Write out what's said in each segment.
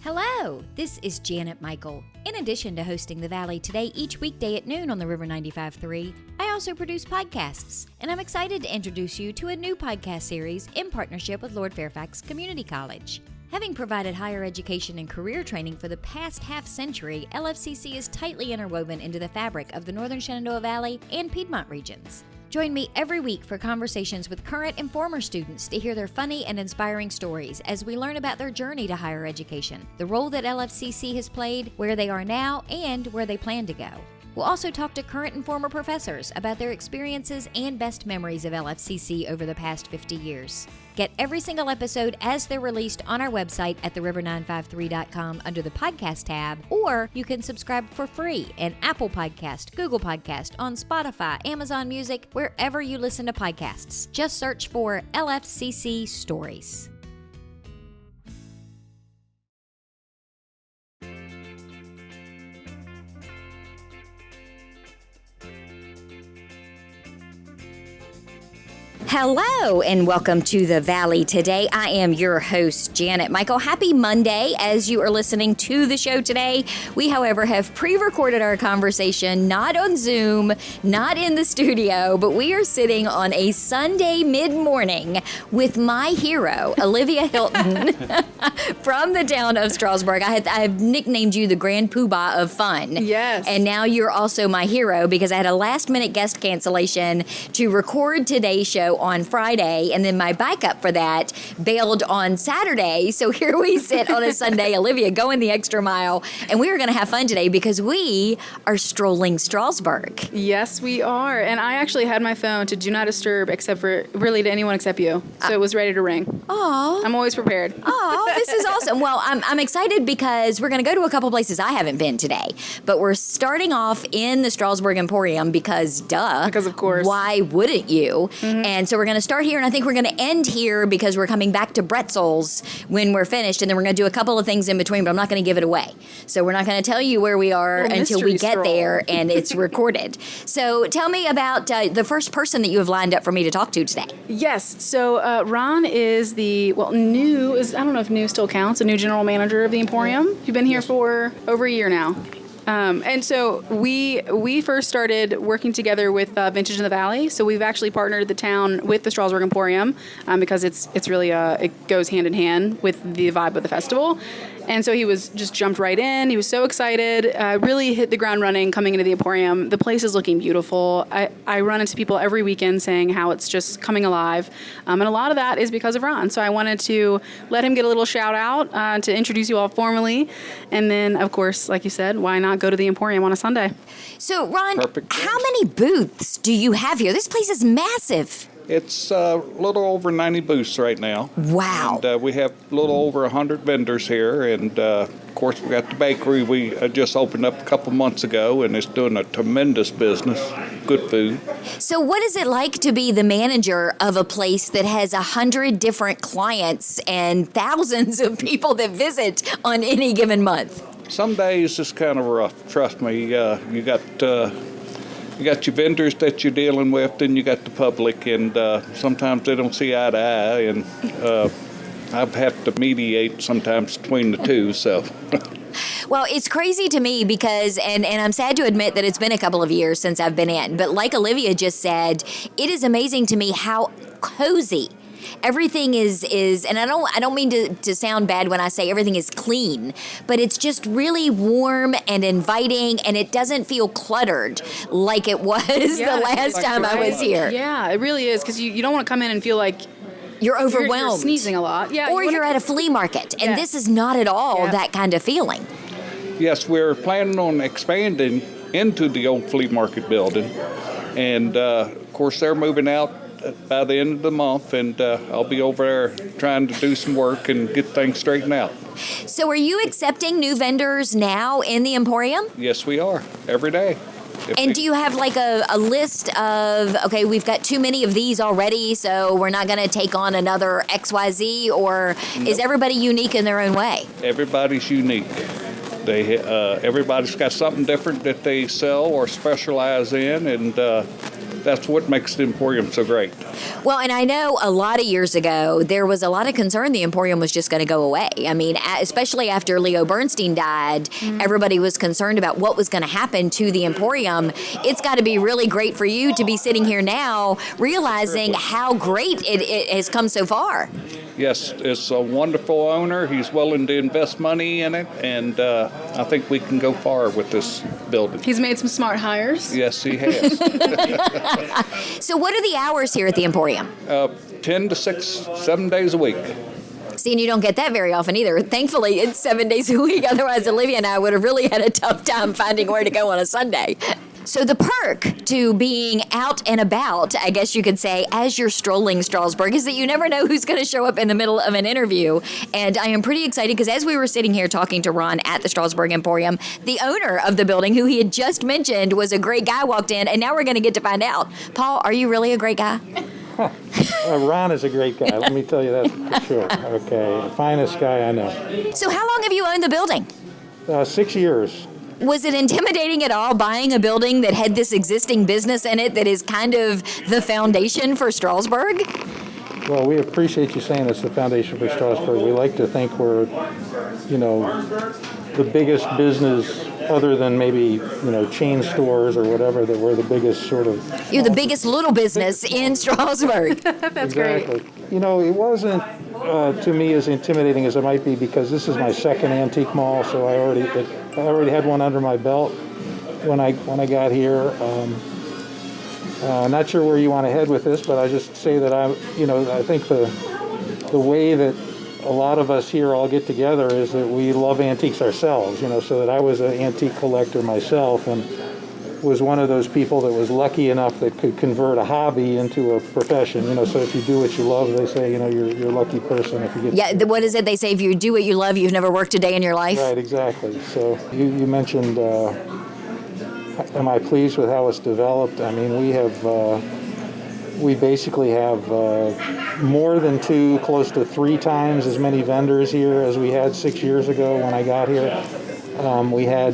Hello, this is Janet Michael. In addition to hosting The Valley Today each weekday at noon on the River 95.3, I also produce podcasts, and I'm excited to introduce you to a new podcast series in partnership with Lord Fairfax Community College. Having provided higher education and career training for the past half-century, LFCC is tightly interwoven into the fabric of the Northern Shenandoah Valley and Piedmont regions. Join me every week for conversations with current and former students to hear their funny and inspiring stories as we learn about their journey to higher education, the role that LFCC has played, where they are now, and where they plan to go. We'll also talk to current and former professors about their experiences and best memories of LFCC over the past 50 years. Get every single episode as they're released on our website at theriver953.com under the podcast tab, or you can subscribe for free in Apple Podcast, Google Podcast, on Spotify, Amazon Music, wherever you listen to podcasts. Just search for LFCC Stories. Hello and welcome to The Valley Today. I am your host, Janet Michael. Happy Monday as you are listening to the show today. We, however, have pre-recorded our conversation, not on Zoom, not in the studio, but we are sitting on a Sunday mid-morning with my hero, Olivia Hilton, from the town of Strasburg. I've nicknamed you the Grand Poobah of Fun. Yes. And now you're also my hero because I had a last-minute guest cancellation to record today's show on Friday, and then my backup for that bailed on Saturday. So here we sit on a Sunday, Olivia going the extra mile, and we are going to have fun today because we are strolling Strasburg. Yes, we are. And I actually had my phone to do not disturb except for really to anyone except you. So it was ready to ring. Oh, I'm always prepared. Oh, this is awesome. Well, I'm excited because we're going to go to a couple places I haven't been today, but we're starting off in the Strasburg Emporium because duh. Because of course. Why wouldn't you? Mm-hmm. And so we're going to start here, and I think we're going to end here because we're coming back to Bretzels when we're finished, and then we're going to do a couple of things in between, but I'm not going to give it away. So we're not going to tell you where we are until we get there and it's recorded. So tell me about the first person that you have lined up for me to talk to today. Yes. So Ron is I don't know if new still counts, a new general manager of the Emporium. You've been here for over a year now. And so we first started working together with Vintage in the Valley. So we've actually partnered the town with the Strasburg Emporium because it's really it goes hand in hand with the vibe of the festival. And so he was just jumped right in. He was so excited, really hit the ground running coming into the Emporium. The place is looking beautiful. I run into people every weekend saying how it's just coming alive. And a lot of that is because of Ron. So I wanted to let him get a little shout out to introduce you all formally. And then, of course, like you said, why not go to the Emporium on a Sunday? So, Ron, how many booths do you have here? This place is massive. It's a little over 90 booths right now. Wow. And we have a little over 100 vendors here. And, of course, we got the bakery we just opened up a couple months ago, and it's doing a tremendous business. Good food. So what is it like to be the manager of a place that has 100 different clients and thousands of people that visit on any given month? Some days it's kind of rough. Trust me. You got your vendors that you're dealing with, then you got the public, and sometimes they don't see eye to eye, and I have to mediate sometimes between the two, so. Well, it's crazy to me because, and I'm sad to admit that it's been a couple of years since I've been in, but like Olivia just said, it is amazing to me how cozy everything is, and I don't mean to sound bad when I say everything is clean, but it's just really warm and inviting, and it doesn't feel cluttered like it was the last time I was here. Yeah, it really is, because you don't want to come in and feel like you're overwhelmed. You're sneezing a lot. Yeah, or you're at a flea market, and this is not at all that kind of feeling. Yes, we're planning on expanding into the old flea market building, and of course they're moving out by the end of the month, and I'll be over there trying to do some work and get things straightened out. So are you accepting new vendors now in the Emporium? Yes, we are, every day. And do you have like a list of, okay, we've got too many of these already, so we're not going to take on another XYZ, or is everybody unique in their own way? Everybody's unique. Everybody's got something different that they sell or specialize in, and that's what makes the Emporium so great. Well, and I know a lot of years ago, there was a lot of concern the Emporium was just going to go away. I mean, especially after Leo Bernstein died, everybody was concerned about what was going to happen to the Emporium. It's got to be really great for you to be sitting here now realizing how great it has come so far. Yes, it's a wonderful owner. He's willing to invest money in it, and I think we can go far with this building. He's made some smart hires. Yes, he has. So what are the hours here at the Emporium? 10 to 6, 7 days a week. See, and you don't get that very often either. Thankfully, it's 7 days a week. Otherwise, Olivia and I would have really had a tough time finding where to go on a Sunday. So the perk to being out and about, I guess you could say, as you're strolling Strasburg, is that you never know who's going to show up in the middle of an interview. And I am pretty excited because as we were sitting here talking to Ron at the Strasburg Emporium, the owner of the building, who he had just mentioned was a great guy, walked in, and now we're going to get to find out. Paul, are you really a great guy? Ron is a great guy. Let me tell you that for sure. Okay, finest guy I know. So how long have you owned the building? 6 years. Was it intimidating at all buying a building that had this existing business in it that is kind of the foundation for Strasburg? Well, we appreciate you saying it's the foundation for Strasburg. We like to think we're, the biggest business other than maybe, chain stores or whatever, that we're the biggest sort of... You're the biggest little business in Strasburg. That's exactly. great. It wasn't to me as intimidating as it might be because this is my second antique mall, so I already had one under my belt when I got here. Not sure where you want to head with this, but I just say that I think the way that a lot of us here all get together is that we love antiques ourselves, so that I was an antique collector myself and was one of those people that was lucky enough that could convert a hobby into a profession, so if you do what you love, they say, you're a lucky person if you get... Yeah, what is it they say? If you do what you love, you've never worked a day in your life? Right, exactly. So you mentioned, am I pleased with how it's developed? I mean, we basically have more than 2, close to 3 times as many vendors here as we had 6 years ago when I got here. We had,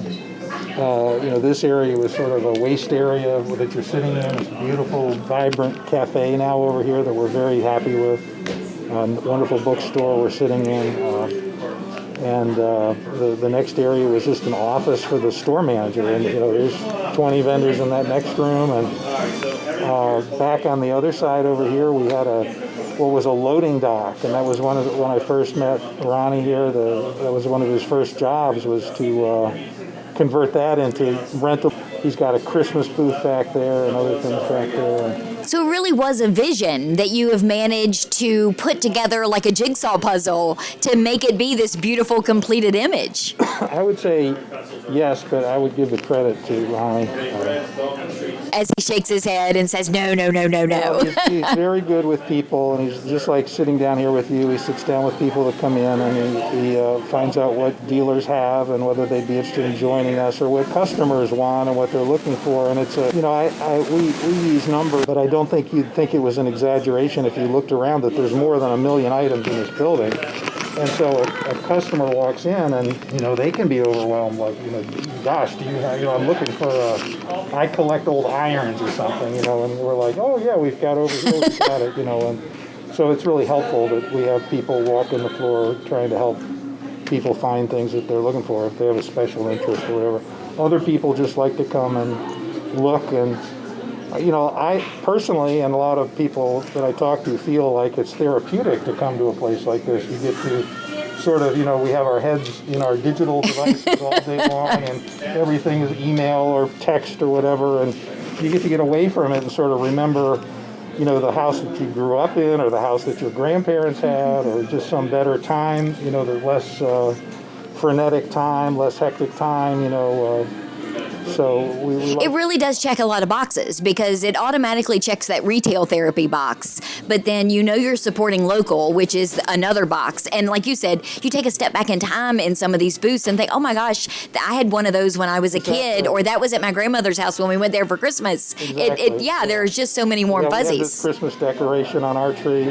this area was sort of a waste area that you're sitting in. It's a beautiful, vibrant cafe now over here that we're very happy with. Wonderful bookstore we're sitting in. And the next area was just an office for the store manager. And, there's 20 vendors in that next room. And back on the other side over here, we had what was a loading dock. And that was when I first met Ronnie here, that was one of his first jobs, was to convert that into rental. He's got a Christmas booth back there and other things back there. So it really was a vision that you have managed to put together like a jigsaw puzzle to make it be this beautiful, completed image. I would say yes, but I would give the credit to Ronnie. As he shakes his head and says, no. He's very good with people, and he's just like sitting down here with you. He sits down with people that come in, and he finds out what dealers have and whether they'd be interested in joining us or what customers want and what they're looking for. And it's we use numbers, but I don't think you'd think it was an exaggeration if you looked around that there's more than 1 million items in this building. And so a customer walks in and, they can be overwhelmed, like, gosh, do you have, I'm looking for I collect old irons or something, and we're like, oh yeah, we've got over here, we've got it, and so it's really helpful that we have people walking the floor trying to help people find things that they're looking for if they have a special interest or whatever. Other people just like to come and look, and I personally, and a lot of people that I talk to, feel like it's therapeutic to come to a place like this. You get to sort of, we have our heads in our digital devices all day long, and everything is email or text or whatever, and you get away from it and sort of remember, the house that you grew up in or the house that your grandparents had or just some better time, the less frenetic time, less hectic time, So it really does check a lot of boxes because it automatically checks that retail therapy box. But then you're supporting local, which is another box. And like you said, you take a step back in time in some of these booths and think, oh my gosh, I had one of those when I was a kid, or that was at my grandmother's house when we went there for Christmas. Exactly. There's just so many warm fuzzies. We have this Christmas decoration on our tree,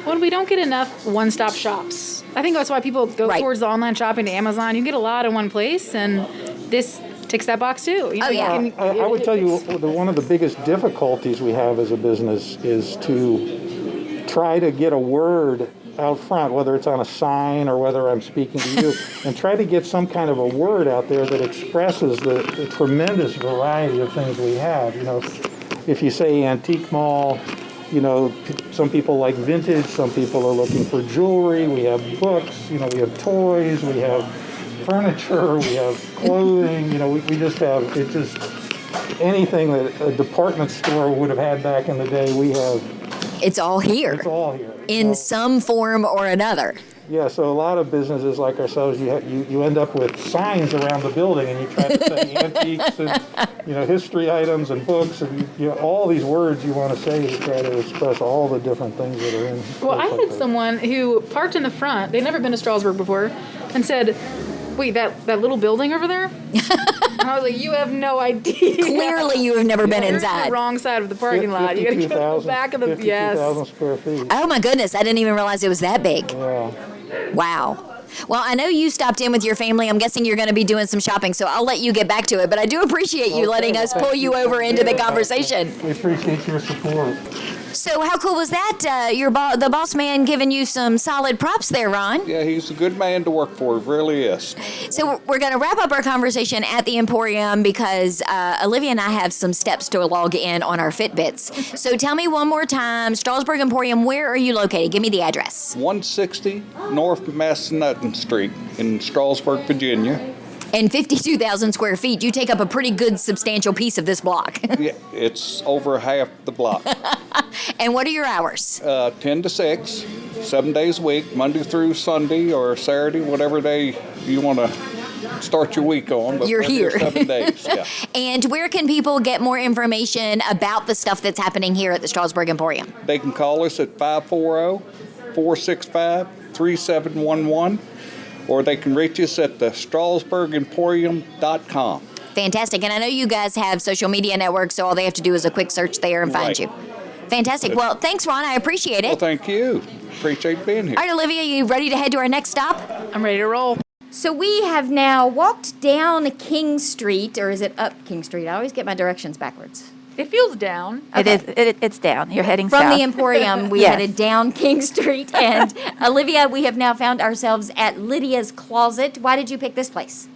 Well, we don't get enough one-stop shops. I think that's why people go towards the online shopping to Amazon. You get a lot in one place, and this ticks that box too. You know, Oh, yeah. you I would tell you one of the biggest difficulties we have as a business is to try to get a word out front, whether it's on a sign or whether I'm speaking to you, and try to get some kind of a word out there that expresses the tremendous variety of things we have. You know, if you say antique mall, you know, some people like vintage, some people are looking for jewelry, we have books, you know, we have toys, we have furniture, we have clothing, you know, we just have, it's just anything that a department store would have had back in the day, we have. It's all here. It's all here. In some form or another. Yeah, so a lot of businesses like ourselves, you end up with signs around the building, and you try to say antiques and, you know, history items and books, and you know, all these words you want to say to try to express all the different things that are in. Well, I had someone who parked in the front. They'd never been to Strasburg before, and said, "Wait, that little building over there?" And I was like, "You have no idea. Clearly, you have never been You're inside. the wrong side of the parking lot. You got to go to the back of the 52,000 square feet. Oh my goodness, I didn't even realize it was that big. Yeah. Wow. Well, I know you stopped in with your family. I'm guessing you're going to be doing some shopping, so I'll let you get back to it. But I do appreciate you letting us pull you over into the conversation. We appreciate your support. So how cool was that? The boss man giving you some solid props there, Ron. Yeah, he's a good man to work for. He really is. So we're going to wrap up our conversation at the Emporium because Olivia and I have some steps to log in on our Fitbits. So tell me one more time, Strasburg Emporium, where are you located? Give me the address. 160 North Massanutten Street in Strasburg, Virginia. And 52,000 square feet, you take up a pretty good substantial piece of this block. Yeah, it's over half the block. And what are your hours? 10 to 6, 7 days a week, Monday through Sunday or Saturday, whatever day you want to start your week on. But You're here. 7 days, yeah. And where can people get more information about the stuff that's happening here at the Strasburg Emporium? They can call us at 540-465-3711, or they can reach us at the strasburgemporium.com. Fantastic. And I know you guys have social media networks, so all they have to do is a quick search there and find Right. you. Fantastic. Well, thanks, Ron. I appreciate it. Well, thank you. Appreciate being here. All right, Olivia, you ready to head to our next stop? I'm ready to roll. So we have now walked down King Street, or is it up King Street? I always get my directions backwards. It feels down. It's down. You're heading From south. the Emporium, we Yes. headed down King Street. And Olivia, we have now found ourselves at Lydia's Closet. Why did you pick this place?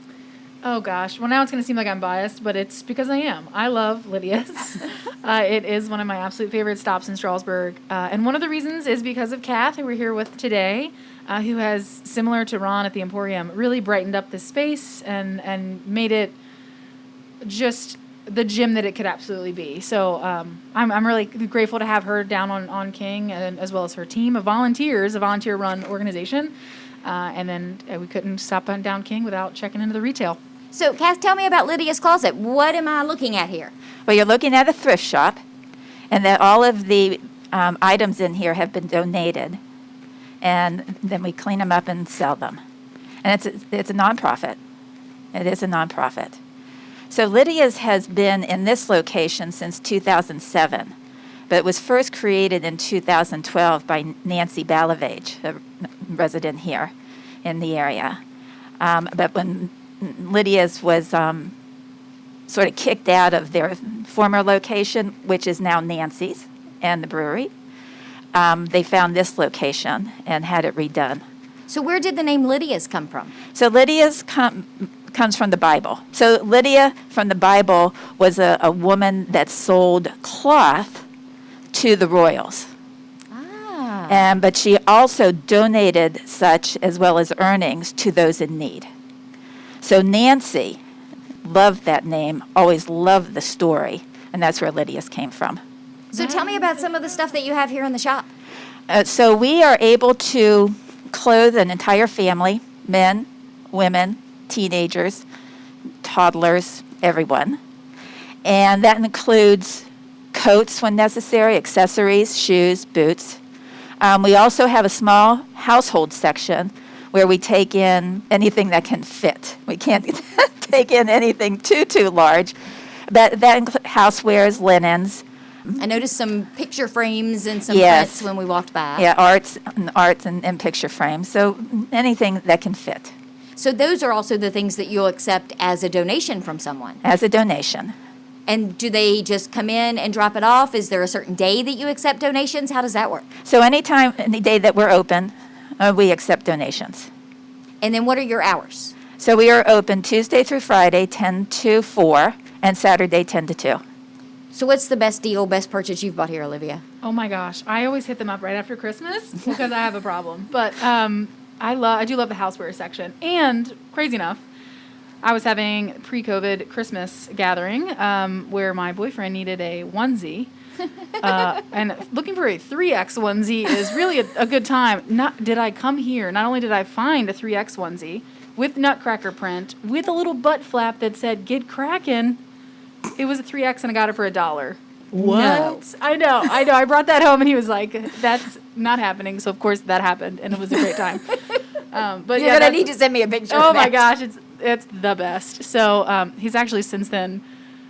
Oh gosh. Well, now it's going to seem like I'm biased, but it's because I am. I love Lydia's. It is one of my absolute favorite stops in Strasburg. And one of the reasons is because of Kath, who we're here with today, who has, similar to Ron at the Emporium, really brightened up this space and made it just the gym that it could absolutely be. So I'm really grateful to have her down on King, and as well as her team of volunteers, a volunteer-run organization. And then we couldn't stop on down King without checking into the retail. So, Kath, tell me about Lydia's Closet. What am I looking at here? Well, you're looking at a thrift shop, and that all of the items in here have been donated, and then we clean them up and sell them. And it's a nonprofit. It is a nonprofit. So Lydia's has been in this location since 2007, but it was first created in 2012 by Nancy Balavage, a resident here in the area. But when Lydia's was sort of kicked out of their former location, which is now Nancy's and the brewery, they found this location and had it redone. So where did the name Lydia's come from? So Lydia's comes from the Bible. So Lydia from the Bible was a woman that sold cloth to the royals. But she also donated such as well as earnings to those in need. So Nancy loved that name, always loved the story, and that's where Lydia's came from. So tell me about some of the stuff that you have here in the shop. So we are able to clothe an entire family, men, women, teenagers, toddlers, everyone. And that includes coats when necessary, accessories, shoes, boots. We also have a small household section where we take in anything that can fit. We can't take in anything too large. But that includes housewares, linens. I noticed some picture frames and some Yes. prints when we walked by. Yeah, arts and picture frames. So anything that can fit. So those are also the things that you'll accept as a donation from someone. As a donation. And do they just come in and drop it off? Is there a certain day that you accept donations? How does that work? So any day that we're open, we accept donations. And then what are your hours? So we are open Tuesday through Friday, 10 to 4, and Saturday, 10 to 2. So what's the best deal, best purchase you've bought here, Olivia? Oh my gosh, I always hit them up right after Christmas because I have a problem. But I do love the houseware section. And crazy enough, I was having pre-COVID Christmas gathering where my boyfriend needed a onesie. And looking for a 3X onesie is really a good time. Not only did I find a 3X onesie with nutcracker print, with a little butt flap that said, "Get crackin'." It was a 3X and I got it for $1. What? No. I know. I brought that home and he was like, "That's not happening." So of course that happened and it was a great time. But You're gonna need to send me a picture. Oh of my that. gosh, it's the best. So he's actually since then,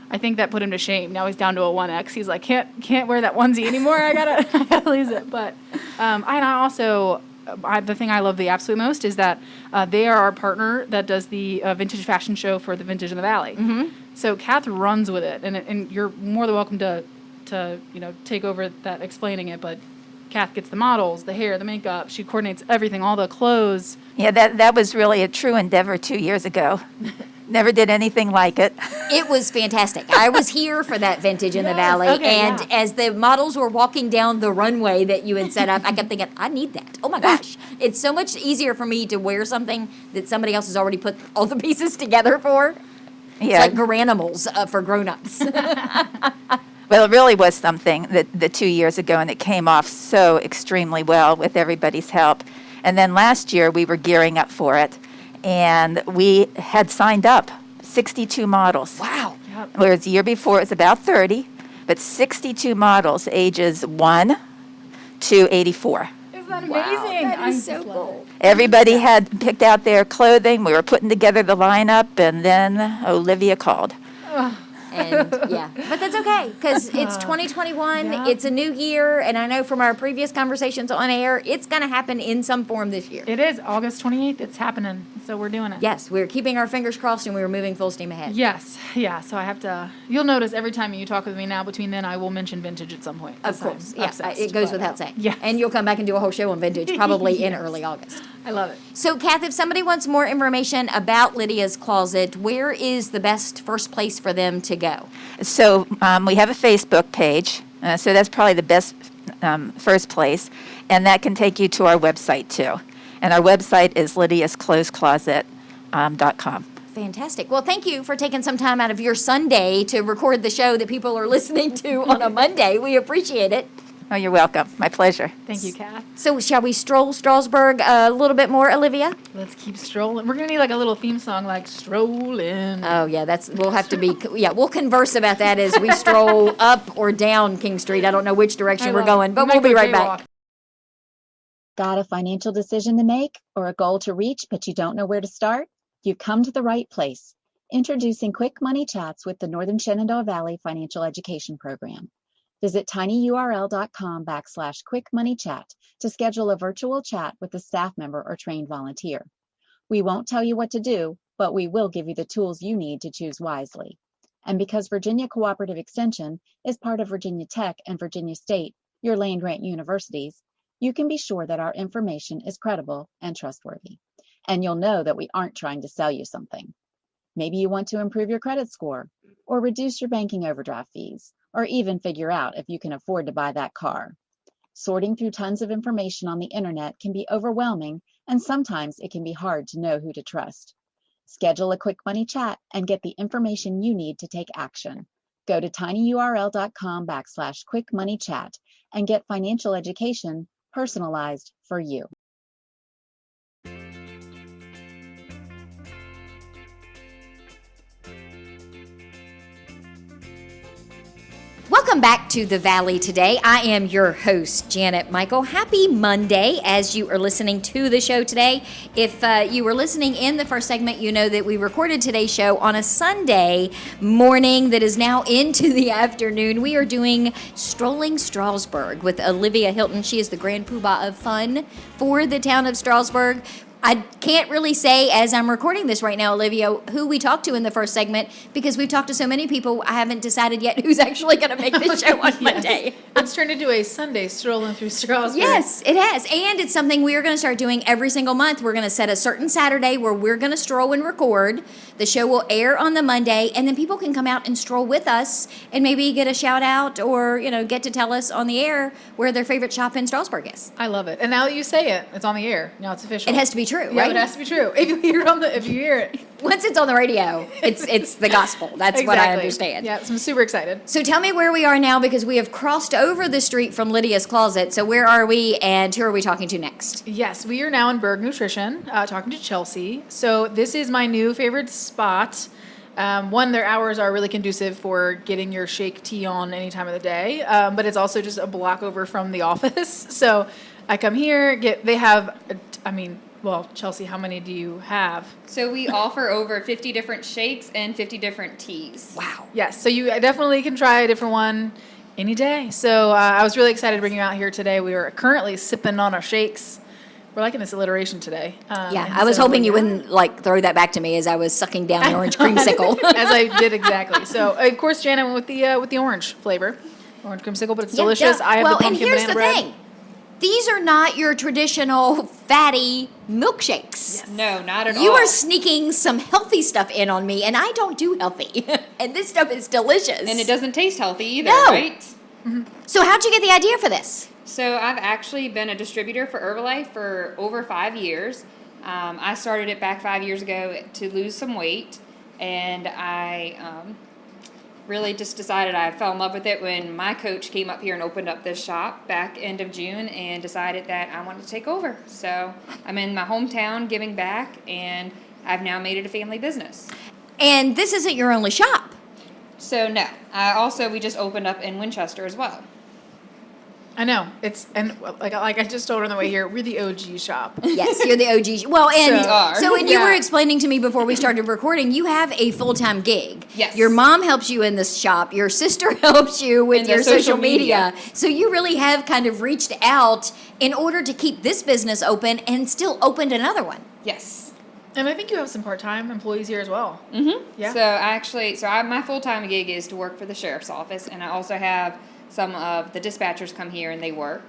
I think that put him to shame. Now he's down to a 1X. He's like, can't wear that onesie anymore. I gotta lose it. But the thing I love the absolute most is that they are our partner that does the vintage fashion show for the Vintage in the Valley. Mm-hmm. So Kath runs with it, and you're more than welcome to take over that explaining it. But Kath gets the models, the hair, the makeup. She coordinates everything, all the clothes. Yeah, that was really a true endeavor 2 years ago. Never did anything like it. It was fantastic. I was here for that Vintage in the Valley, and as the models were walking down the runway that you had set up, I kept thinking, I need that. Oh my gosh. It's so much easier for me to wear something that somebody else has already put all the pieces together for. Yeah. It's like Garanimals for grown-ups. Well, it really was something that 2 years ago, and it came off so extremely well with everybody's help. And then last year, we were gearing up for it, and we had signed up 62 models. Wow. Yep. Whereas the year before, it was about 30, but 62 models, ages 1 to 84. Isn't that amazing? Wow, that I is so just love cool. it. Everybody had picked out their clothing. We were putting together the lineup, and then Olivia called. And yeah, but that's okay because it's 2021. Yeah. It's a new year, and I know from our previous conversations on air, it's going to happen in some form this year. It is August 28th. It's happening. So we're doing it. Yes, we're keeping our fingers crossed, and we're moving full steam ahead. Yes. Yeah. So I have to. You'll notice every time you talk with me now. Between then, I will mention vintage at some point. Of I'm course, yeah, obsessed, it goes but, without saying. Yes. And you'll come back and do a whole show on vintage, probably in Yes. early August. I love it. So, Kath, if somebody wants more information about Lydia's Closet, where is the best first place for them to go? So we have a Facebook page, so that's probably the best first place, and that can take you to our website too. And our website is lydiasclothescloset.com. Fantastic. Well, thank you for taking some time out of your Sunday to record the show that people are listening to on a Monday. We appreciate it. Oh, you're welcome. My pleasure. Thank you, Kath. So, shall we stroll Strasburg a little bit more, Olivia? Let's keep strolling. We're gonna need like a little theme song, like "Strolling." Oh, yeah, we'll have to be, we'll converse about that as we stroll up or down King Street. I don't know which direction we're going, but we'll be right back. Got a financial decision to make or a goal to reach, but you don't know where to start? You've come to the right place. Introducing Quick Money Chats with the Northern Shenandoah Valley Financial Education Program. Visit tinyurl.com/quickmoneychat to schedule a virtual chat with a staff member or trained volunteer. We won't tell you what to do, but we will give you the tools you need to choose wisely. And because Virginia Cooperative Extension is part of Virginia Tech and Virginia State, your land-grant universities, you can be sure that our information is credible and trustworthy. And you'll know that we aren't trying to sell you something. Maybe you want to improve your credit score, or reduce your banking overdraft fees, or even figure out if you can afford to buy that car. Sorting through tons of information on the internet can be overwhelming, and sometimes it can be hard to know who to trust. Schedule a Quick Money Chat and get the information you need to take action. Go to tinyurl.com/quickmoneychat and get financial education personalized for you. Welcome back to the Valley today. I am your host, Janet Michael. Happy Monday as you are listening to the show today. If you were listening in the first segment, you know that we recorded today's show on a Sunday morning that is now into the afternoon. We are doing Strolling Strasburg with Olivia Hilton. She is the grand poobah of fun for the town of Strasburg. I can't really say, as I'm recording this right now, Olivia, who we talked to in the first segment, because we've talked to so many people, I haven't decided yet who's actually going to make this show on Monday. It's turned into a Sunday strolling through Strasburg. Yes, it has. And it's something we are going to start doing every single month. We're going to set a certain Saturday where we're going to stroll and record. The show will air on the Monday, and then people can come out and stroll with us and maybe get a shout out or, get to tell us on the air where their favorite shop in Strasburg is. I love it. And now that you say it, it's on the air. Now it's official. It has to be true, Yeah, right? it has to be true. If you hear it. Once it's on the radio, it's the gospel. That's what I understand. Yeah, so I'm super excited. So tell me where we are now, because we have crossed over the street from Lydia's Closet. So where are we, and who are we talking to next? Yes, we are now in Berg Nutrition, talking to Chelsea. So this is my new favorite spot. One, their hours are really conducive for getting your shake tea on any time of the day, but it's also just a block over from the office. So I come here, well, Chelsea, how many do you have? So we offer over 50 different shakes and 50 different teas. Wow. Yes, so you definitely can try a different one any day. So I was really excited to bring you out here today. We are currently sipping on our shakes. We're liking this alliteration today. Yeah, I was hoping you wouldn't throw that back to me as I was sucking down the orange creamsicle. As I did exactly. So of course, Janet went with the orange flavor, orange creamsicle, but it's delicious. Yeah. I have the pumpkin and here's banana the bread. thing. These are not your traditional fatty milkshakes. Yes. No, not at all. You are sneaking some healthy stuff in on me, and I don't do healthy. And this stuff is delicious. And it doesn't taste healthy either, No. right? So how'd you get the idea for this? So I've actually been a distributor for Herbalife for over 5 years. I started it back 5 years ago to lose some weight, and I really just decided I fell in love with it when my coach came up here and opened up this shop back end of June and decided that I wanted to take over. So I'm in my hometown giving back, and I've now made it a family business. And this isn't your only shop. So no, we just opened up in Winchester as well. I know like I just told her on the way here, we're the OG shop. Yes, you're the OG. Well, and So are. so and you Yeah. were explaining to me before we started recording, you have a full-time gig. Yes. Your mom helps you in this shop. Your sister helps you with In the your social social media. media. So you really have kind of reached out in order to keep this business open and still opened another one. Yes. And I think you have some part-time employees here as well. Mm-hmm. Yeah. So my full-time gig is to work for the sheriff's office, and I also have some of the dispatchers come here and they work.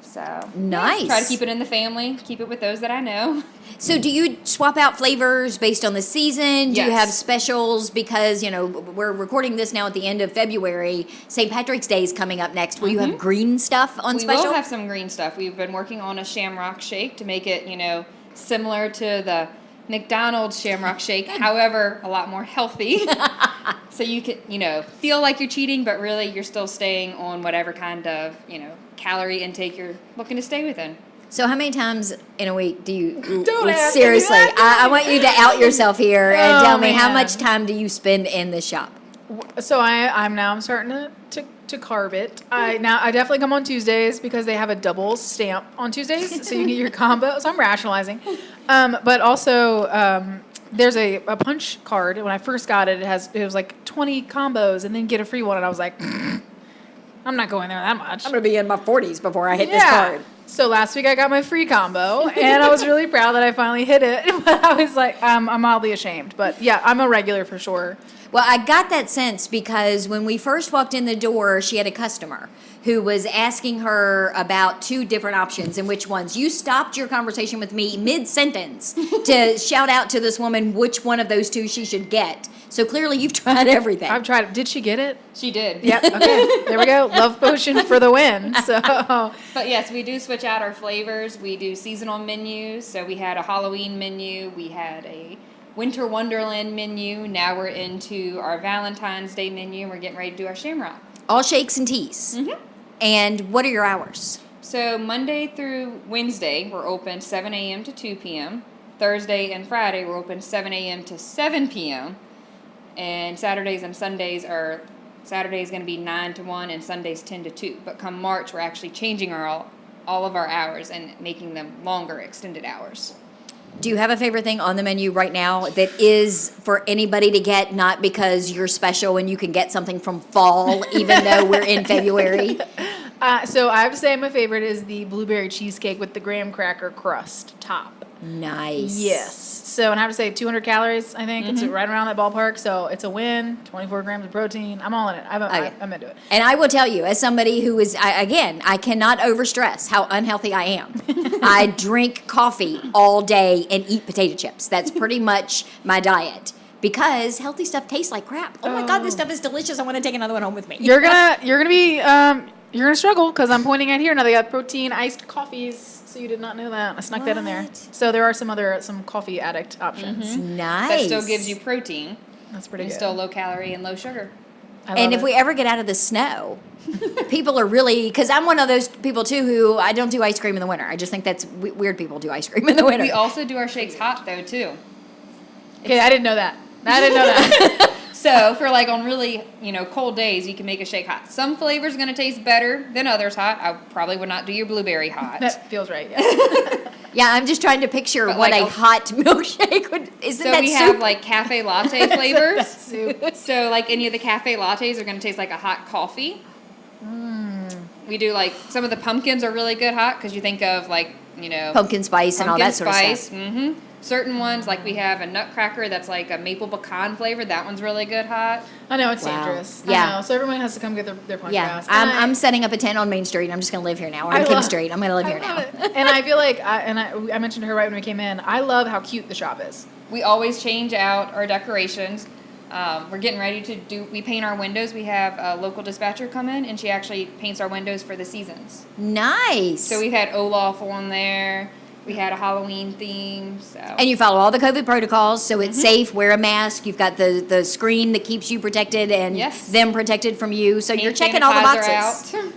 So Nice. try to keep it in the family, keep it with those that I know. So do you swap out flavors based on the season? Do you Yes. have specials? Because, we're recording this now at the end of February. St. Patrick's Day is coming up next. Will you have green stuff on We special? will have some green stuff. We've been working on a shamrock shake to make it, similar to the McDonald's shamrock shake, however, a lot more healthy. So you can, feel like you're cheating, but really you're still staying on whatever kind of, calorie intake you're looking to stay within. So how many times in a week do you Don't ask me seriously? that. I want you to out yourself here and Oh, tell me how man. much time do you spend in the shop? So I'm starting to carb it. I definitely come on Tuesdays because they have a double stamp on Tuesdays, so you get your combo. So I'm rationalizing, but also there's a punch card. When I first got it, it was like 20 combos and then get a free one, and I was like, I'm not going there that much. I'm going to be in my 40s before I hit this card. So last week I got my free combo, and I was really proud that I finally hit it. But I was like, I'm mildly ashamed. But yeah, I'm a regular for sure. Well, I got that sense because when we first walked in the door, she had a customer who was asking her about two different options and which ones. You stopped your conversation with me mid-sentence to shout out to this woman which one of those two she should get. So clearly you've tried everything. I've tried it. Did she get it? She did. Yep. Okay. There we go. Love potion for the win. So But yes, we do switch out our flavors. We do seasonal menus. So we had a Halloween menu. We had a Winter Wonderland menu. Now we're into our Valentine's Day menu. We're getting ready to do our Shamrock. All shakes and teas. Mm-hmm. And what are your hours? So Monday through Wednesday, we're open 7 a.m. to 2 p.m. Thursday and Friday, we're open 7 a.m. to 7 p.m. And Saturdays and Sundays are, Saturday's going to be 9 to 1 and Sundays 10 to 2. But come March, we're actually changing all of our hours and making them longer, extended hours. Do you have a favorite thing on the menu right now that is for anybody to get, not because you're special and you can get something from fall, even though we're in February? So I have to say my favorite is the blueberry cheesecake with the graham cracker crust top. Nice. Yes. So, and I have to say 200 calories, I think. It's right around that ballpark. So it's a win. 24 grams of protein. I'm all in it. I'm into it. And I will tell you, as somebody who is, I cannot overstress how unhealthy I am. I drink coffee all day and eat potato chips. That's pretty much my diet. Because healthy stuff tastes like crap. Oh my God, this stuff is delicious. I want to take another one home with me. You're gonna struggle because I'm pointing at here now. They got protein iced coffees. So you did not know that. I snuck that in there. So there are some coffee addict options. Nice. That still gives you protein. That's pretty good. Still low calorie and low sugar. And if we ever get out of the snow, people are really, because I'm one of those people too who I don't do ice cream in the winter. I just think that's weird people do ice cream in the winter. We also do our shakes hot though too. Okay, I didn't know that. So for like on really, cold days, you can make a shake hot. Some flavors going to taste better than others hot. I probably would not do your blueberry hot. That feels right. Yeah. Yeah, I'm just trying to picture what like a hot milkshake would. Isn't that So we soup? have like cafe latte flavors. That's soup. So like any of the cafe lattes are going to taste like a hot coffee. We do like some of the pumpkins are really good hot because you think of like pumpkin spice and all that sort of stuff. Mm-hmm. Certain ones, like we have a nutcracker that's like a maple pecan flavor. That one's really good hot. I know, it's Wow. dangerous. Yeah. I know. So everyone has to come get their punch Yeah, glass. I'm setting up a tent on Main Street. I'm just going to live here now. Or on King Street. I'm going to live here now. And I feel like, I mentioned to her right when we came in, I love how cute the shop is. We always change out our decorations. We're getting ready to we paint our windows. We have a local dispatcher come in, and she actually paints our windows for the seasons. Nice. So we've had Olaf on there. We had a Halloween theme. So. And you follow all the COVID protocols, so it's safe. Wear a mask. You've got the screen that keeps you protected and them protected from you. So you're checking all the boxes. Out.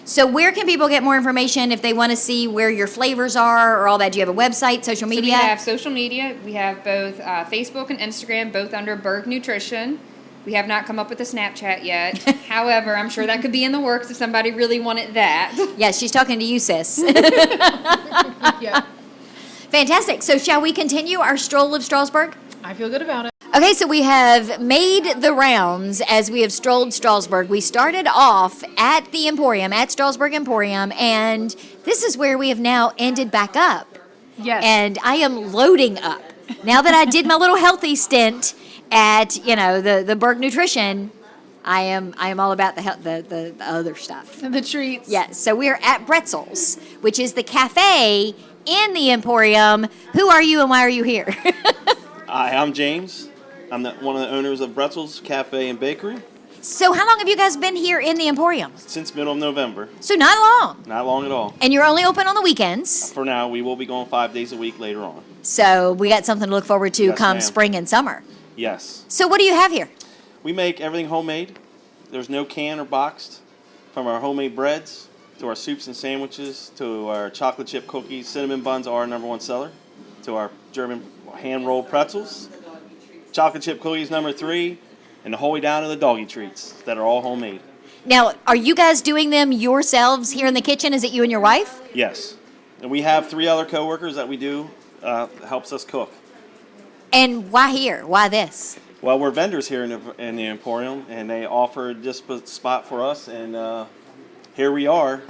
So where can people get more information if they want to see where your flavors are or all that? Do you have a website, social media? So we have social media. We have both Facebook and Instagram, both under Berg Nutrition. We have not come up with a Snapchat yet. However, I'm sure that could be in the works if somebody really wanted that. Yes, she's talking to you, sis. Yeah. Fantastic. So shall we continue our stroll of Strasburg? I feel good about it. Okay, so we have made the rounds as we have strolled Strasburg. We started off at the Emporium, at Strasburg Emporium, and this is where we have now ended back up. Yes. And I am loading up. Now that I did my little healthy stint at, the Berg Nutrition, I am all about the other stuff. The treats. Yes, so we are at Bretzels, which is the cafe in the Emporium. Who are you and why are you here? Hi, I'm James. I'm one of the owners of Bretzels Cafe and Bakery. So how long have you guys been here in the Emporium? Since middle of November. So not long. Not long at all. And you're only open on the weekends. For now, we will be going 5 days a week later on. So we got something to look forward to Yes, come ma'am. spring and summer. Yes. So what do you have here? We make everything homemade. There's no can or boxed. From our homemade breads to our soups and sandwiches to our chocolate chip cookies. Cinnamon buns are our #1 seller. To our German hand-rolled pretzels. Chocolate chip cookies #3. And the whole way down to the doggy treats that are all homemade. Now, are you guys doing them yourselves here in the kitchen? Is it you and your wife? Yes. And we have 3 other coworkers that we do helps us cook. And why here? Why this? Well, we're vendors here in the Emporium, and they offered this spot for us, and here we are.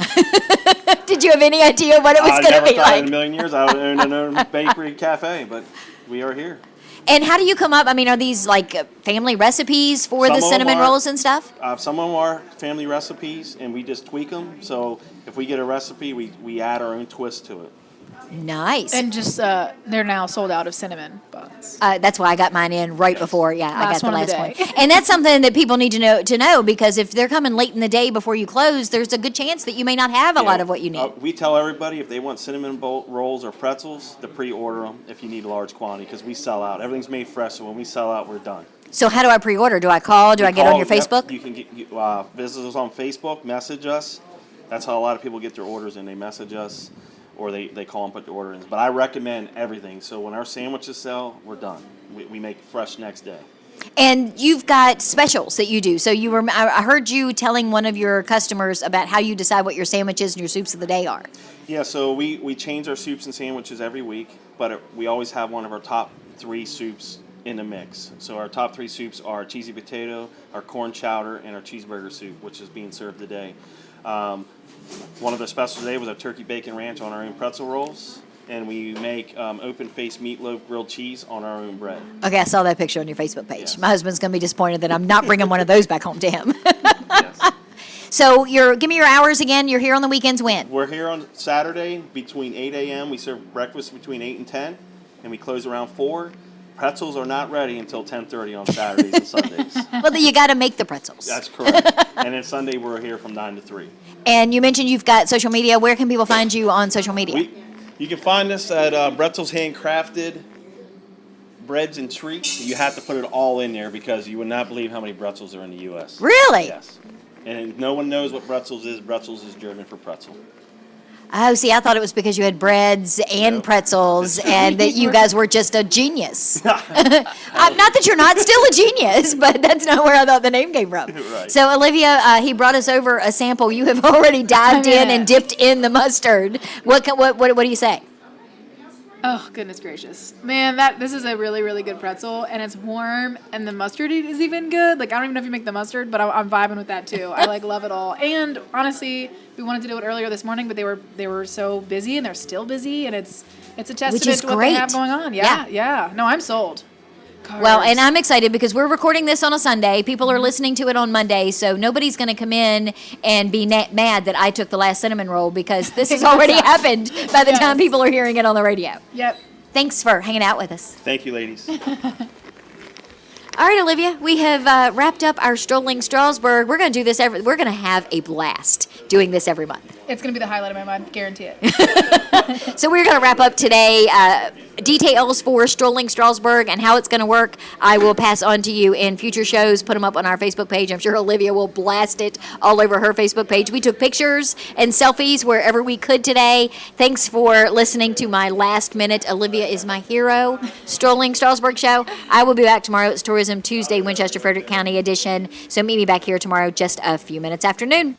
Did you have any idea what it was going to be I never thought in a like? million years I would own an own bakery cafe, but we are here. And how do you come up? I mean, are these like family recipes for Some the of them cinnamon are. rolls and stuff? Some of them are family recipes, and we just tweak them. So if we get a recipe, we add our own twist to it. Nice. And just, they're now sold out of cinnamon buns. That's why I got mine in right before. Yeah, I got Last the one of last the one. day. And that's something that people need to know because if they're coming late in the day before you close, there's a good chance that you may not have a lot of what you need. We tell everybody if they want cinnamon rolls or pretzels to pre-order them if you need a large quantity because we sell out. Everything's made fresh, so when we sell out, we're done. So how do I pre-order? Do I call? Do I get on your Facebook? You can visit us on Facebook, message us. That's how a lot of people get their orders in. They message us or they call and put the order in. But I recommend everything. So when our sandwiches sell, we're done. We make fresh next day. And you've got specials that you do. So I heard you telling one of your customers about how you decide what your sandwiches and your soups of the day are. Yeah, so we change our soups and sandwiches every week, but we always have one of our top 3 soups in the mix. So our top 3 soups are cheesy potato, our corn chowder, and our cheeseburger soup, which is being served today. One of the specials today was our turkey bacon ranch on our own pretzel rolls. and we make open-faced meatloaf grilled cheese on our own bread. Okay, I saw that picture on your Facebook page. Yes. My husband's going to be disappointed that I'm not bringing one of those back home to him. Yes. So give me your hours again. You're here on the weekends when? We're here on Saturday between 8 a.m. We serve breakfast between 8 and 10, and we close around 4. Pretzels are not ready until 10:30 on Saturdays and Sundays. Well, you got to make the pretzels. That's correct. And then Sunday we're here from 9 to 3. And you mentioned you've got social media. Where can people find you on social media? You can find us at Bretzel's Handcrafted Breads and Treats. You have to put it all in there because you would not believe how many pretzels are in the U.S. Really? Yes. And no one knows what Bretzel's is. Bretzel's is German for pretzel. Oh, see, I thought it was because you had breads and Nope. pretzels and that you guys were just a genius. Not that you're not still a genius, but that's not where I thought the name came from. Right. So, Olivia, he brought us over a sample. You have already dived in and dipped in the mustard. What do you say? Oh, goodness gracious. Man, this is a really, really good pretzel, and it's warm, and the mustard is even good. Like, I don't even know if you make the mustard, but I'm vibing with that, too. I, love it all. And, honestly, we wanted to do it earlier this morning, but they were so busy, and they're still busy, and it's a testament is to what great. they have going on. Yeah. No, I'm sold. Well, and I'm excited because we're recording this on a Sunday. People are listening to it on Monday, so nobody's going to come in and be mad that I took the last cinnamon roll because this has already happened by the time people are hearing it on the radio. Yep. Thanks for hanging out with us. Thank you, ladies. All right, Olivia, we have wrapped up our Strolling Strasburg. We're going to do this we're going to have a blast doing this every month. It's going to be the highlight of my month, guarantee it. So we're going to wrap up today. Details for Strolling Strasburg and how it's going to work, I will pass on to you in future shows. Put them up on our Facebook page. I'm sure Olivia will blast it all over her Facebook page. We took pictures and selfies wherever we could today. Thanks for listening to my last minute Olivia is my hero Strolling Strasburg show. I will be back tomorrow. It's Tourism Tuesday, Winchester, Frederick County edition. So meet me back here tomorrow just a few minutes after noon.